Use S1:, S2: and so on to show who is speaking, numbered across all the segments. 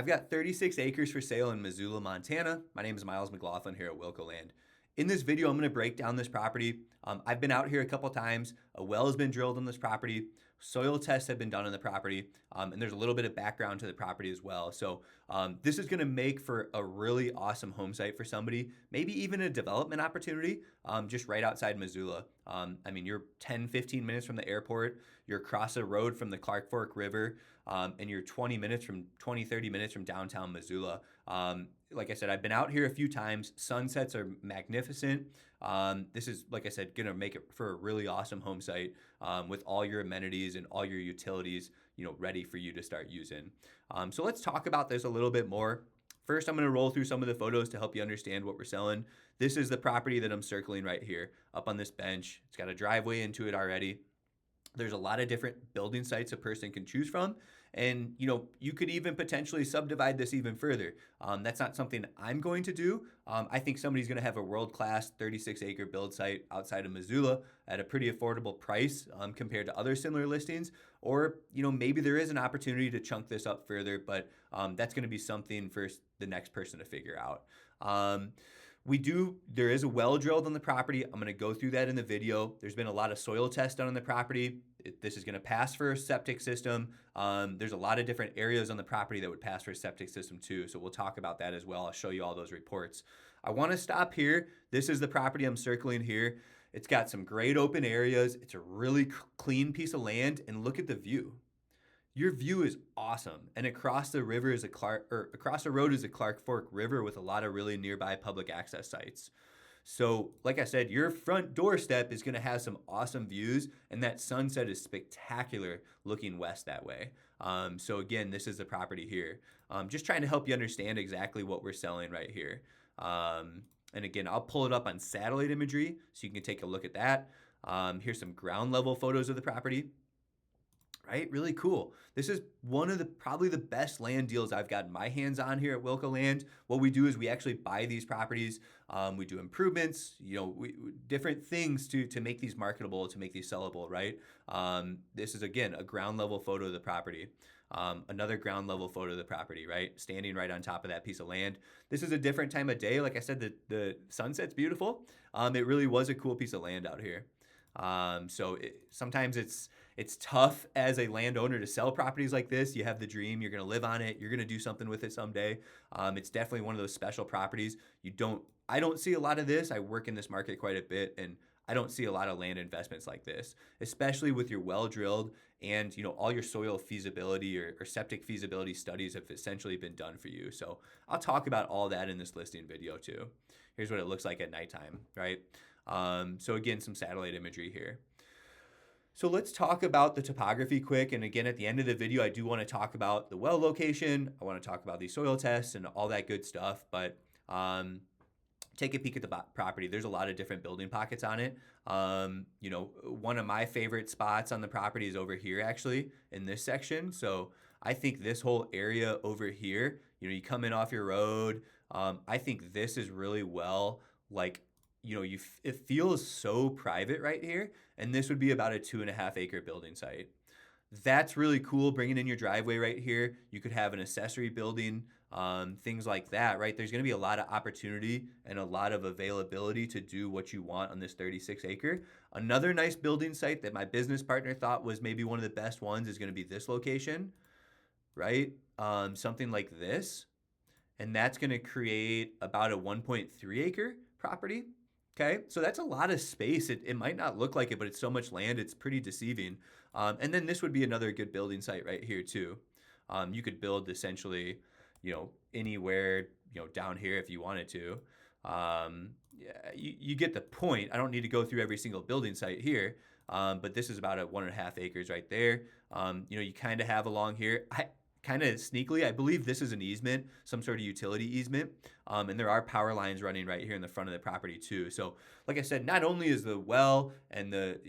S1: I've got 36 acres for sale in Missoula, Montana. My name is McLaughlin here at Wilco Land. In this video, I'm going to break down this property. I've been out here a couple times. A well has been drilled on this property. Soil tests have been done on the property, and there's a little bit of background to the property as well. So this is going to make for a really awesome home site for somebody, maybe even a development opportunity just right outside Missoula. I mean, you're 10, 15 minutes from the airport. You're across the road from the Clark Fork River, and you're 20, 30 minutes from downtown Missoula. Like I said, I've been out here a few times. Sunsets are magnificent. This is, like I said, going to make it for a really awesome home site with all your amenities and all your utilities, ready for you to start using. So let's talk about this a little bit more. First, I'm going to roll through some of the photos to help you understand what we're selling. This is the property that I'm circling right here up on this bench. It's got a driveway into it already. There's a lot of different building sites a person can choose from. And, you could even potentially subdivide this even further. That's not something I'm going to do. I think somebody's going to have a world-class 36-acre build site outside of Missoula at a pretty affordable price compared to other similar listings. Or, maybe there is an opportunity to chunk this up further, but that's going to be something for the next person to figure out. There is a well drilled on the property. I'm going to go through that in the video. There's been a lot of soil tests done on the property. This is going to pass for a septic system. There's a lot of different areas on the property that would pass for a septic system too. So we'll talk about that as well. I'll show you all those reports. I want to stop here. This is the property I'm circling here. It's got some great open areas. It's a really clean piece of land, and look at the view. Your view is awesome, and across the road is a Clark Fork River with a lot of really nearby public access sites. So, like I said, your front doorstep is going to have some awesome views, and that sunset is spectacular looking west that way. So again, this is the property here. Just trying to help you understand exactly what we're selling right here. And again, I'll pull it up on satellite imagery so you can take a look at that. Here's some ground level photos of the property. Right? Really cool. This is one of probably the best land deals I've gotten my hands on here at Wilco Land. What we do is we actually buy these properties. We do improvements, different things to make these marketable, to make these sellable, right? This is, again, a ground level photo of the property. Another ground level photo of the property, right? Standing right on top of that piece of land. This is a different time of day. Like I said, the sunset's beautiful. It really was a cool piece of land out here. Sometimes it's tough as a landowner to sell properties like this. You have the dream, you're going to live on it, you're going to do something with it someday. It's definitely one of those special properties. I don't see a lot of this. I work in this market quite a bit, and I don't see a lot of land investments like this, especially with your well drilled and all your soil feasibility or septic feasibility studies have essentially been done for you. So I'll talk about all that in this listing video too. Here's what it looks like at nighttime, right? So again, some satellite imagery here. So let's talk about the topography quick. And again, at the end of the video, I do want to talk about the well location. I want to talk about these soil tests and all that good stuff. But take a peek at the property. There's a lot of different building pockets on it. One of my favorite spots on the property is over here, actually, in this section. So I think this whole area over here, you come in off your road. I think this is really well, it feels so private right here, and this would be about a 2.5 acre building site. That's really cool, bringing in your driveway right here. You could have an accessory building, things like that, right? There's going to be a lot of opportunity and a lot of availability to do what you want on this 36 acre. Another nice building site that my business partner thought was maybe one of the best ones is going to be this location, right? Something like this, and that's going to create about a 1.3 acre property. Okay, so that's a lot of space. It might not look like it, but it's so much land, it's pretty deceiving. And then this would be another good building site right here too. You could build essentially, anywhere, down here if you wanted to. You get the point. I don't need to go through every single building site here, but this is about a 1.5 acres right there. You kind of have along here. Kind of sneakily, I believe this is an easement, some sort of utility easement, and there are power lines running right here in the front of the property too. So, like I said, not only is the well and the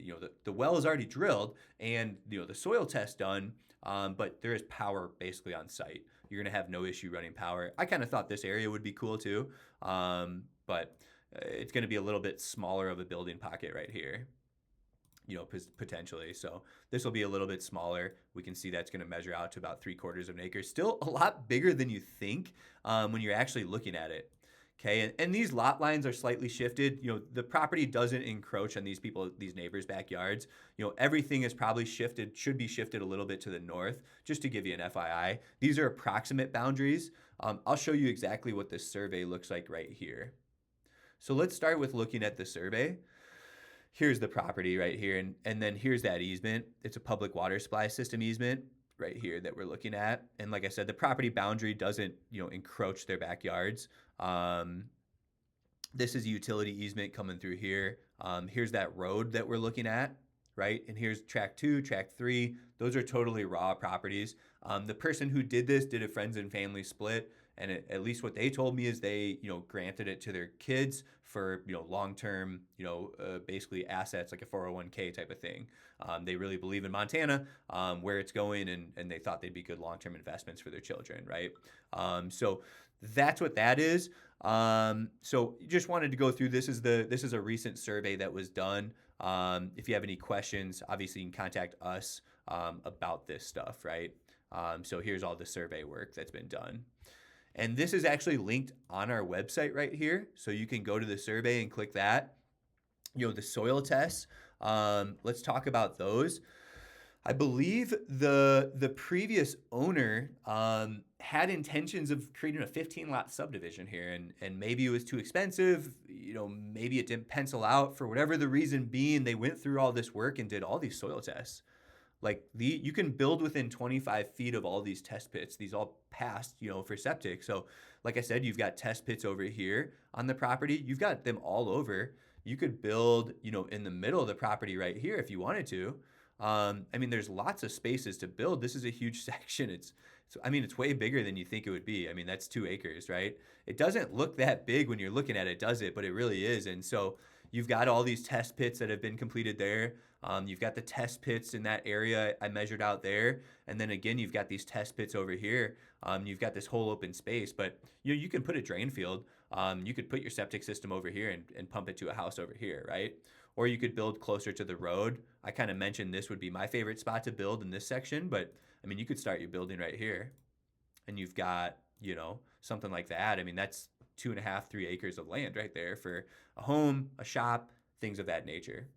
S1: well is already drilled and the soil test done, but there is power basically on site. You're gonna have no issue running power. I kind of thought this area would be cool too, but it's gonna be a little bit smaller of a building pocket right here. potentially. So this will be a little bit smaller. We can see that's going to measure out to about 3/4 of an acre. Still a lot bigger than you think when you're actually looking at it. Okay, and these lot lines are slightly shifted. The property doesn't encroach on these neighbors' backyards. Everything is probably shifted, should be shifted a little bit to the north, just to give you an FYI. These are approximate boundaries. I'll show you exactly what this survey looks like right here. So let's start with looking at the survey. Here's the property right here, and then here's that easement. It's a public water supply system easement right here that we're looking at. And like I said, the property boundary doesn't, encroach their backyards. This is a utility easement coming through here. Here's that road that we're looking at, right? And here's track 2, track 3. Those are totally raw properties. The person who did this did a friends and family split. And at least what they told me is they, granted it to their kids for, long-term, basically assets, like a 401k type of thing. They really believe in Montana, where it's going, and they thought they'd be good long-term investments for their children, right? So that's what that is. So just wanted to go through, this is a recent survey that was done. If you have any questions, obviously you can contact us about this stuff, right? So here's all the survey work that's been done. And this is actually linked on our website right here. So you can go to the survey and click that. The soil tests, let's talk about those. I believe the previous owner had intentions of creating a 15-lot subdivision here, and maybe it was too expensive. Maybe it didn't pencil out for whatever the reason being. They went through all this work and did all these soil tests. Like you can build within 25 feet of all these test pits. These all passed, for septic. So like I said, you've got test pits over here on the property. You've got them all over. You could build, in the middle of the property right here if you wanted to. There's lots of spaces to build. This is a huge section. It's way bigger than you think it would be. That's 2 acres, right? It doesn't look that big when you're looking at it, does it? But it really is. And so you've got all these test pits that have been completed there. You've got the test pits in that area I measured out there. And then again, you've got these test pits over here. You've got this whole open space, but you can put a drain field. You could put your septic system over here and pump it to a house over here, right? Or you could build closer to the road. I kind of mentioned this would be my favorite spot to build in this section, but you could start your building right here. And you've got, something like that. That's 2.5, 3 acres of land right there for a home, a shop, things of that nature.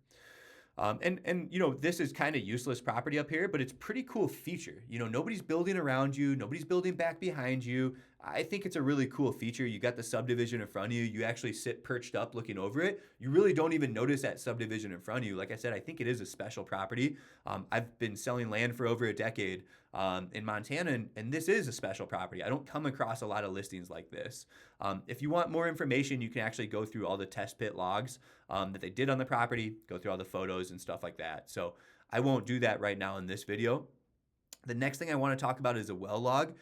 S1: This is kind of useless property up here, but it's a pretty cool feature. Nobody's building around you. Nobody's building back behind you. I think it's a really cool feature. You got the subdivision in front of you. You actually sit perched up looking over it. You really don't even notice that subdivision in front of you. Like I said, I think it is a special property. I've been selling land for over a decade in Montana, and this is a special property. I don't come across a lot of listings like this. If you want more information, you can actually go through all the test pit logs that they did on the property, go through all the photos and stuff like that. So I won't do that right now in this video. The next thing I want to talk about is a well log.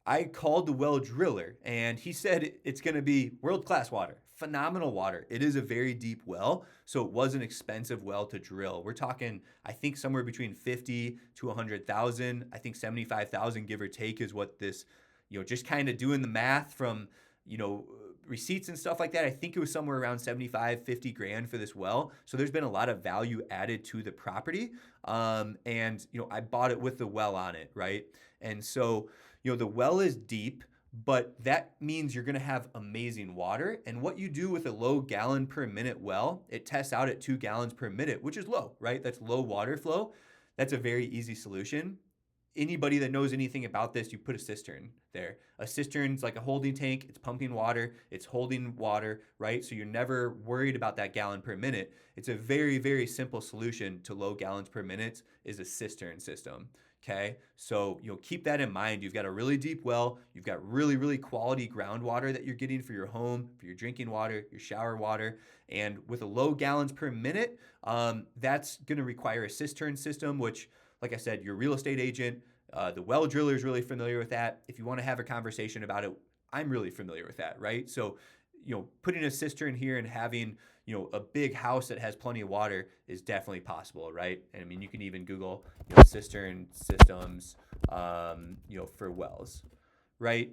S1: I called the well driller, and he said it's going to be world-class water, phenomenal water. It is a very deep well, so it was an expensive well to drill. We're talking, I think, somewhere between 50 to 100,000. I think 75,000, give or take, is what this, just kind of doing the math from, receipts and stuff like that. I think it was somewhere around 75, 50 grand for this well. So there's been a lot of value added to the property. I bought it with the well on it, right? And so, the well is deep, but that means you're going to have amazing water. And what you do with a low gallon per minute well, it tests out at 2 gallons per minute, which is low, right? That's low water flow. That's a very easy solution. Anybody that knows anything about this, you put a cistern there. A cistern's like a holding tank. It's pumping water. It's holding water, right? So you're never worried about that gallon per minute. It's a very, very simple solution to low gallons per minute is a cistern system. Okay, so keep that in mind. You've got a really deep well. You've got really, really quality groundwater that you're getting for your home, for your drinking water, your shower water. And with a low gallons per minute, that's going to require a cistern system, which, like I said, your real estate agent, the well driller is really familiar with that. If you want to have a conversation about it, I'm really familiar with that, right? So, putting a cistern here and having, a big house that has plenty of water is definitely possible, right? And you can even Google, cistern systems, for wells, right?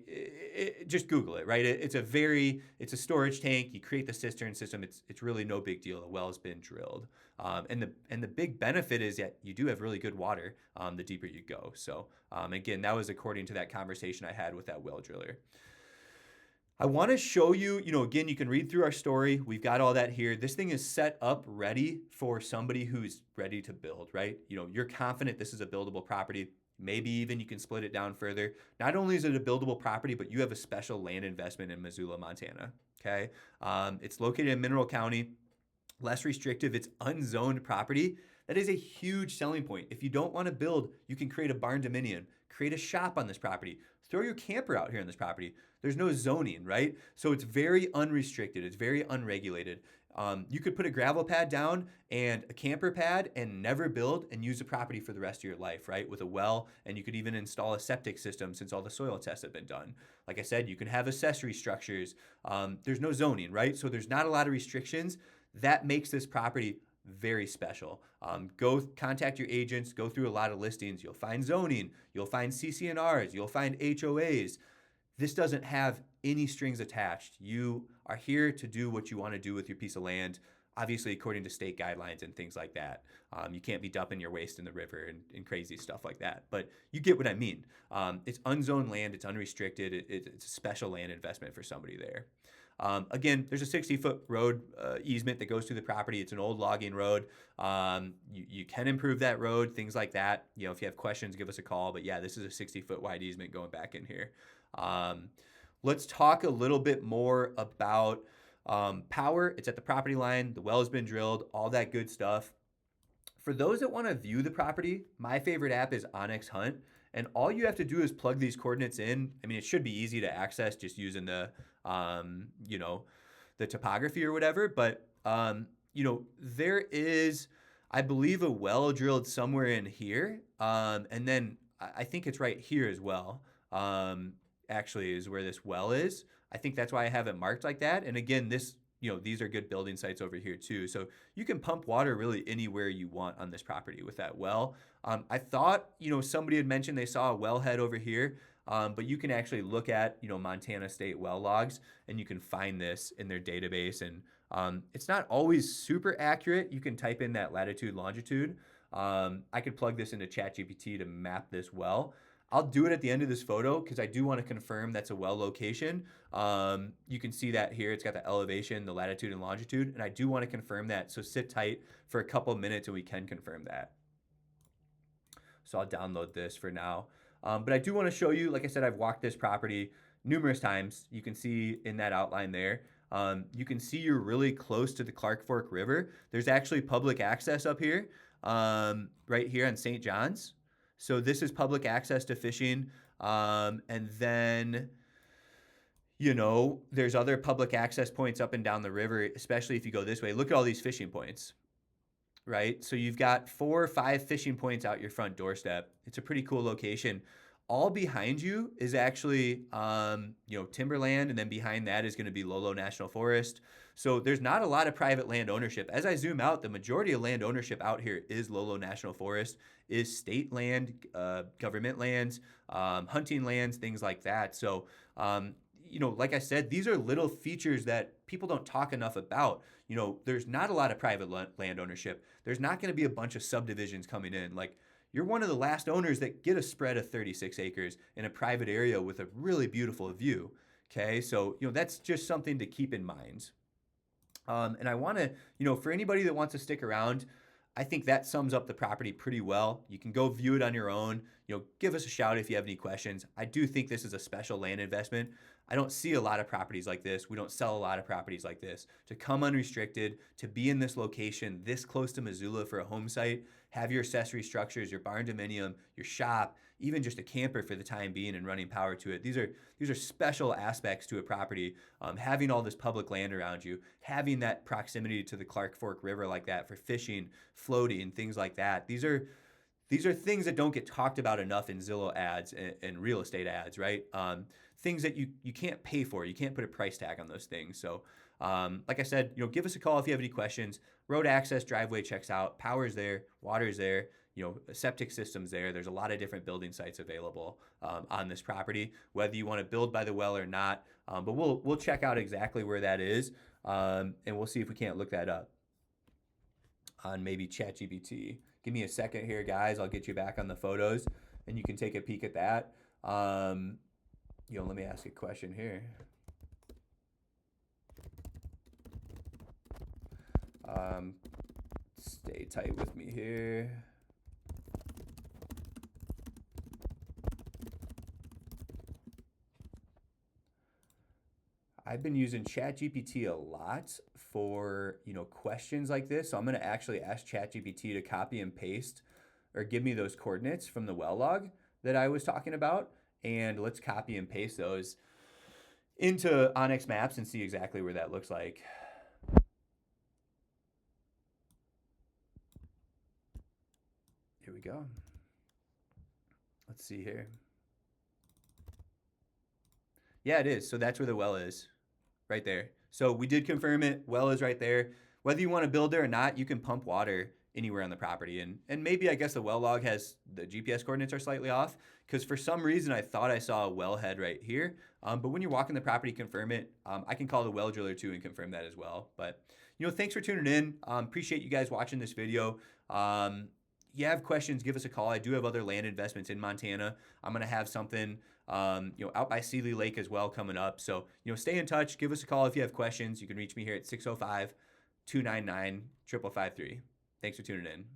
S1: Just Google it, right? It's a storage tank. You create the cistern system. It's really no big deal. The well's been drilled, and the big benefit is that you do have really good water the deeper you go. So again, that was according to that conversation I had with that well driller. I want to show you, again, you can read through our story. We've got all that here. This thing is set up ready for somebody who's ready to build, right? You're confident this is a buildable property. Maybe even you can split it down further. Not only is it a buildable property, but you have a special land investment in Missoula, Montana, okay? It's located in Mineral County, less restrictive. It's unzoned property. That is a huge selling point. If you don't want to build, you can create a barn dominium, create a shop on this property, throw your camper out here on this property. There's no zoning, right? So it's very unrestricted. It's very unregulated. You could put a gravel pad down and a camper pad and never build and use the property for the rest of your life, right? With a well, and you could even install a septic system since all the soil tests have been done. Like I said, you can have accessory structures. There's no zoning, right? So there's not a lot of restrictions. That makes this property very special. Go contact your agents, go through a lot of listings. You'll find zoning, you'll find CC&Rs, you'll find HOAs. This doesn't have any strings attached. You are here to do what you want to do with your piece of land, obviously according to state guidelines and things like that. You can't be dumping your waste in the river and crazy stuff like that, but you get what I mean. It's unzoned land, it's unrestricted, it's a special land investment for somebody there. Again, there's a 60-foot road easement that goes through the property. It's an old logging road. You can improve that road, things like that. If you have questions, give us a call. But yeah, this is a 60-foot wide easement going back in here. Let's talk a little bit more about power. It's at the property line. The well has been drilled, all that good stuff. For those that want to view the property, my favorite app is Onyx Hunt. And all you have to do is plug these coordinates in. I mean, it should be easy to access just using the topography or whatever. But, there is, I believe, a well drilled somewhere in here. And then I think it's right here as well, actually, is where this well is. I think that's why I have it marked like that. And again, these are good building sites over here too. So you can pump water really anywhere you want on this property with that well. I thought, somebody had mentioned they saw a wellhead over here, but you can actually look at, Montana state well logs and you can find this in their database. And it's not always super accurate. You can type in that latitude, longitude. I could plug this into ChatGPT to map this well. I'll do it at the end of this photo because I do want to confirm that's a well location. You can see that here. It's got the elevation, the latitude and longitude, and I do want to confirm that. So sit tight for a couple of minutes and we can confirm that. So I'll download this for now. But I do want to show you, like I said, I've walked this property numerous times. You can see in that outline there. You can see you're really close to the Clark Fork River. There's actually public access up here, right here on St. John's. So this is public access to fishing. And then, there's other public access points up and down the river, especially if you go this way. Look at all these fishing points, right? So you've got 4 or 5 fishing points out your front doorstep. It's a pretty cool location. All behind you is actually, timberland, and then behind that is going to be Lolo National Forest. So there's not a lot of private land ownership. As I zoom out, the majority of land ownership out here is Lolo National Forest, is state land, government lands, hunting lands, things like that. So, like I said, these are little features that people don't talk enough about. There's not a lot of private land ownership. There's not going to be a bunch of subdivisions coming in. Like, you're one of the last owners that get a spread of 36 acres in a private area with a really beautiful view. Okay, so that's just something to keep in mind. And I want to, for anybody that wants to stick around, I think that sums up the property pretty well. You can go view it on your own. Give us a shout if you have any questions. I do think this is a special land investment. I don't see a lot of properties like this. We don't sell a lot of properties like this. To come unrestricted, to be in this location, this close to Missoula for a home site, have your accessory structures, your barn dominium, your shop, even just a camper for the time being and running power to it. These are special aspects to a property. Having all this public land around you, having that proximity to the Clark Fork River like that for fishing, floating, things like that. These are things that don't get talked about enough in Zillow ads and real estate ads, right? Things that you can't pay for. You can't put a price tag on those things. So like I said, give us a call if you have any questions. Road access, driveway checks out, power's there, water's there. septic systems there. There's a lot of different building sites available on this property, whether you want to build by the well or not. But we'll check out exactly where that is, and we'll see if we can't look that up on maybe ChatGPT. Give me a second here, guys. I'll get you back on the photos, and you can take a peek at that. Let me ask you a question here. Stay tight with me here. I've been using ChatGPT a lot for, questions like this. So I'm going to actually ask ChatGPT to copy and paste or give me those coordinates from the well log that I was talking about. And let's copy and paste those into Onyx Maps and see exactly where that looks like. Here we go. Let's see here. Yeah, it is. So that's where the well is, right there. So we did confirm it. Well is right there. Whether you want to build there or not, you can pump water anywhere on the property. And maybe I guess the well log has the GPS coordinates are slightly off because for some reason I thought I saw a wellhead right here. But when you're walking the property, confirm it. I can call the well driller too and confirm that as well. But thanks for tuning in. Appreciate you guys watching this video. You have questions, give us a call. I do have other land investments in Montana. I'm going to have something, out by Seeley Lake as well coming up. So, stay in touch. Give us a call if you have questions. You can reach me here at 605-299-5553. Thanks for tuning in.